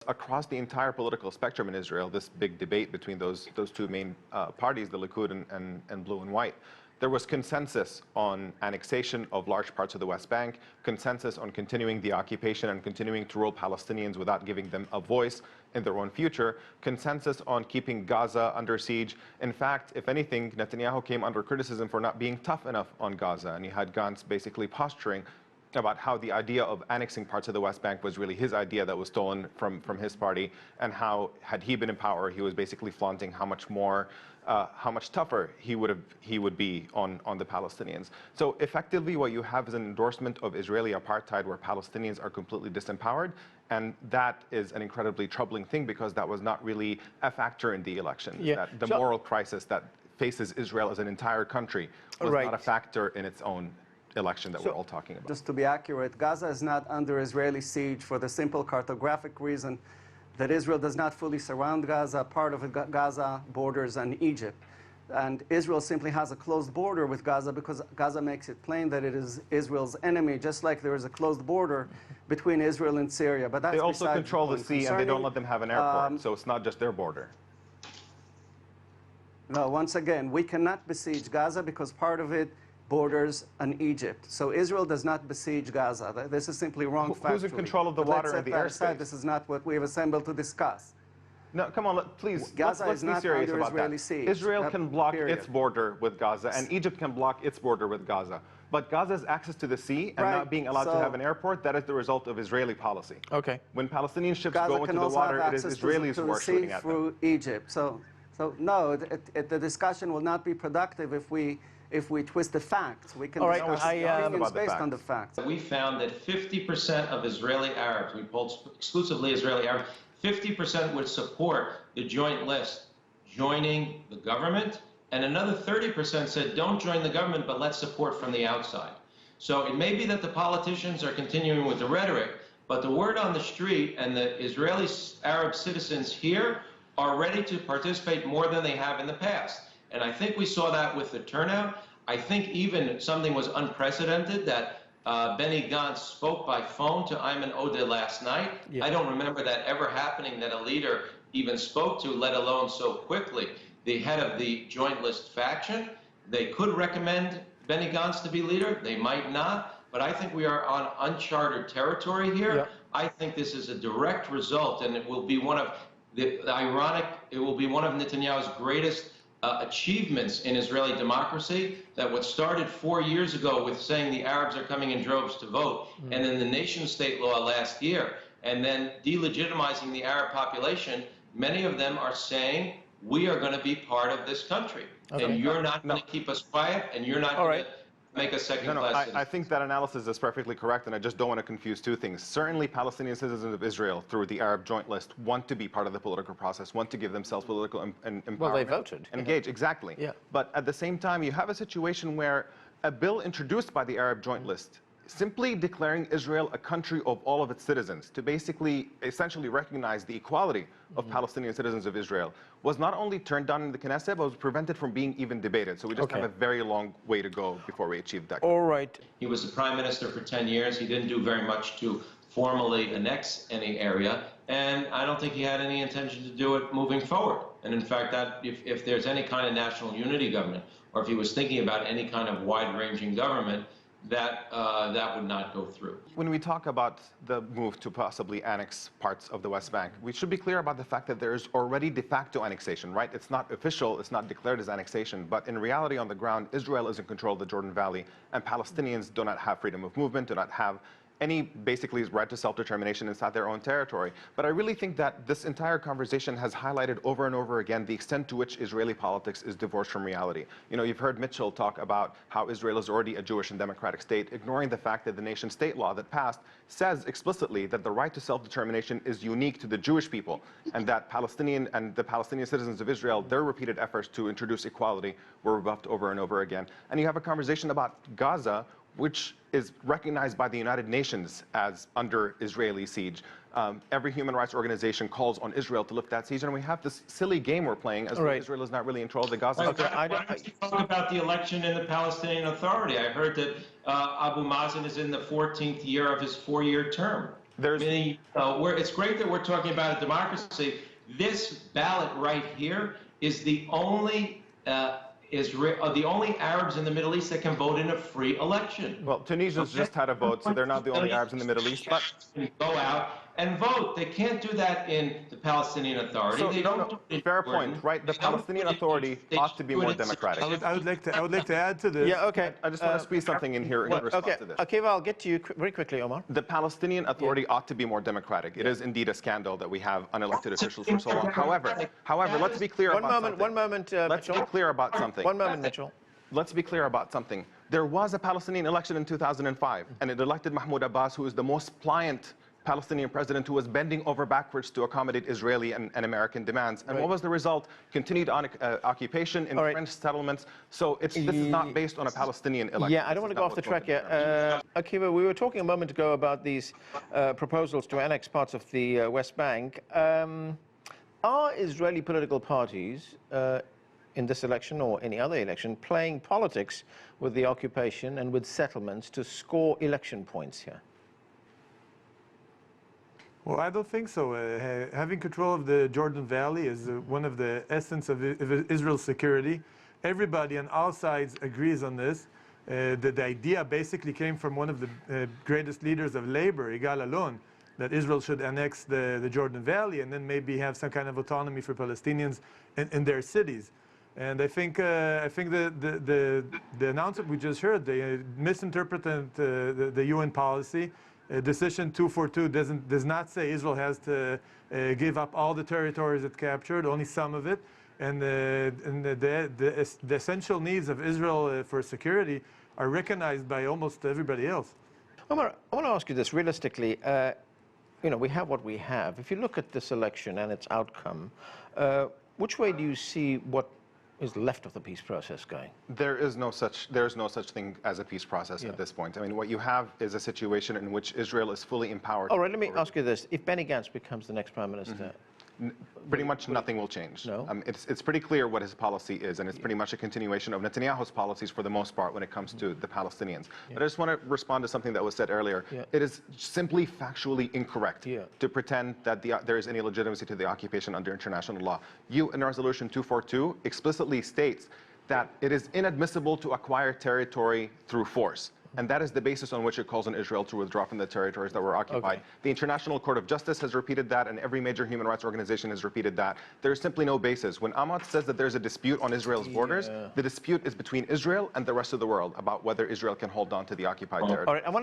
across the entire political spectrum in Israel, this big debate between those two main parties, the Likud and Blue and White, there was consensus on annexation of large parts of the West Bank, consensus on continuing the occupation and continuing to rule Palestinians without giving them a voice in their own future, consensus on keeping Gaza under siege. In fact, if anything, Netanyahu came under criticism for not being tough enough on Gaza, and he had Gantz basically posturing about how the idea of annexing parts of the West Bank was really his idea that was stolen from his party, and how, had he been in power, he was basically flaunting how much tougher he would be on the Palestinians. So effectively, what you have is an endorsement of Israeli apartheid, where Palestinians are completely disempowered, and that is an incredibly troubling thing, because that was not really a factor in the election. Yeah. That the moral crisis that faces Israel as an entire country was not a factor in its own election that we're all talking about. Just to be accurate, Gaza is not under Israeli siege for the simple cartographic reason that Israel does not fully surround Gaza. Part of Gaza borders on Egypt. And Israel simply has a closed border with Gaza because Gaza makes it plain that it is Israel's enemy, just like there is a closed border between Israel and Syria. But that's they also control the sea, and they don't let them have an airport, so it's not just their border. No, once again, we cannot besiege Gaza because part of it borders on Egypt. So Israel does not besiege Gaza. This is simply wrong factually. Who's in control of the water and the airspace? This is not what we have assembled to discuss. No, come on, please, Gaza let's is be not serious under about Israeli that. siege. Israel can block its border with Gaza, and Egypt can block its border with Gaza. But Gaza's access to the sea and not being allowed to have an airport, that is the result of Israeli policy. Okay. When Palestinian ships Gaza go into the water, it is Israelis who are shooting at them. Through Egypt. So no, the discussion will not be productive if we twist the facts. We can discuss opinions based on the facts. We found that 50% of Israeli Arabs, we polled exclusively Israeli Arabs, 50% would support the joint list joining the government, and another 30% said don't join the government, but let's support from the outside. So it may be that the politicians are continuing with the rhetoric, but the word on the street and the Israeli Arab citizens here are ready to participate more than they have in the past. And I think we saw that with the turnout. I think even something was unprecedented, that Benny Gantz spoke by phone to Ayman Odeh last night. Yeah. I don't remember that ever happening, that a leader even spoke to, let alone so quickly, the head of the joint list faction. They could recommend Benny Gantz to be leader. They might not. But I think we are on uncharted territory here. Yeah. I think this is a direct result, and it will be one of it will be one of Netanyahu's greatest achievements in Israeli democracy, that what started 4 years ago with saying the Arabs are coming in droves to vote, and then the nation-state law last year, and then delegitimizing the Arab population, many of them are saying, we are going to be part of this country. Okay. And you're not going to keep us quiet, and you're not going to make a second-class citizen. I think that analysis is perfectly correct, and I just don't want to confuse two things. Certainly, Palestinian citizens of Israel, through the Arab Joint List, want to be part of the political process, want to give themselves political empowerment. Well, they voted. Engage, exactly. Yeah. But at the same time, you have a situation where a bill introduced by the Arab Joint List, simply declaring Israel a country of all of its citizens, to basically, essentially recognize the equality of Palestinian citizens of Israel, was not only turned down in the Knesset, but was prevented from being even debated. So we just have a very long way to go before we achieve that. All right. He was the prime minister for 10 years. He didn't do very much to formally annex any area, and I don't think he had any intention to do it moving forward. And in fact, that if there's any kind of national unity government, or if he was thinking about any kind of wide-ranging government, that would not go through. When we talk about the move to possibly annex parts of the West Bank, we should be clear about the fact that there is already de facto annexation, right? It's not official, it's not declared as annexation, but in reality on the ground, Israel is in control of the Jordan Valley, and Palestinians do not have freedom of movement, do not have any basically right to self-determination inside their own territory. But I really think that this entire conversation has highlighted over and over again the extent to which Israeli politics is divorced from reality. You know, you've heard Mitchell talk about how Israel is already a Jewish and democratic state, ignoring the fact that the nation-state law that passed says explicitly that the right to self-determination is unique to the Jewish people, and that the Palestinian citizens of Israel, their repeated efforts to introduce equality were rebuffed over and over again. And you have a conversation about Gaza, which is recognized by the United Nations as under Israeli siege. Every human rights organization calls on Israel to lift that siege, and we have this silly game we're playing as though Israel is not really in control of the Gaza. Why don't you talk about the election in the Palestinian Authority? I heard that Abu Mazen is in the 14th year of his 4-year term. There's- I mean, it's great that we're talking about a democracy. This ballot right here is the only the only Arabs in the Middle East that can vote in a free election. Well, Tunisia's just had a vote, so they're not the only Arabs in the Middle East. But go out and vote. They can't do that in the Palestinian Authority. so, They no, don't no, do it in fair Jordan. point, right? The They don't Palestinian do it in- Authority they ought to be do it more in- democratic. I would like to add to this. Yeah, okay. I just want to squeeze something in here in response Okay, to this. okay, well, I'll get to you very quickly, Omar. The Palestinian Authority ought to be more democratic. It is indeed a scandal that we have unelected officials for so long. However, let's be clear about something. One moment, Let's Mitchell. be clear about something. One moment, Mitchell. Let's be clear about something. There was a Palestinian election in 2005, and it elected Mahmoud Abbas, who is the most pliant Palestinian president who was bending over backwards to accommodate Israeli and American demands. And Right. what was the result? Continued occupation in All right. French settlements. So this is not based on a Palestinian election. Yeah, I don't want to go off the track here. Akiva, we were talking a moment ago about these proposals to annex parts of the West Bank. Are Israeli political parties in this election or any other election playing politics with the occupation and with settlements to score election points here? Well, I don't think so. Having control of the Jordan Valley is one of the essence of Israel's security. Everybody on all sides agrees on this. The idea basically came from one of the greatest leaders of labor, Yigal Allon, that Israel should annex the Jordan Valley and then maybe have some kind of autonomy for Palestinians in their cities. And I think the announcement we just heard, they misinterpreted the UN policy. Decision 242 does not say Israel has to give up all the territories it captured, only some of it. And the essential needs of Israel for security are recognized by almost everybody else. Omar, I want to ask you this realistically. You know, we have what we have. If you look at this election and its outcome, which way do you see what is left of the peace process going? There is no such thing as a peace process at this point. I mean, what you have is a situation in which Israel is fully empowered. All right, let me ask you this. If Benny Gantz becomes the next prime minister, Pretty much nothing will change. No? It's pretty clear what his policy is, and it's pretty much a continuation of Netanyahu's policies for the most part when it comes to the Palestinians. But I just want to respond to something that was said earlier. It is simply factually incorrect to pretend that there is any legitimacy to the occupation under international law. You, in Resolution 242, explicitly states that it is inadmissible to acquire territory through force. And that is the basis on which it calls on Israel to withdraw from the territories that were occupied. The International Court of Justice has repeated that, and every major human rights organization has repeated that. There is simply no basis. When Ahmad says that there's a dispute on Israel's borders, the dispute is between Israel and the rest of the world about whether Israel can hold on to the occupied territory. all right, I want to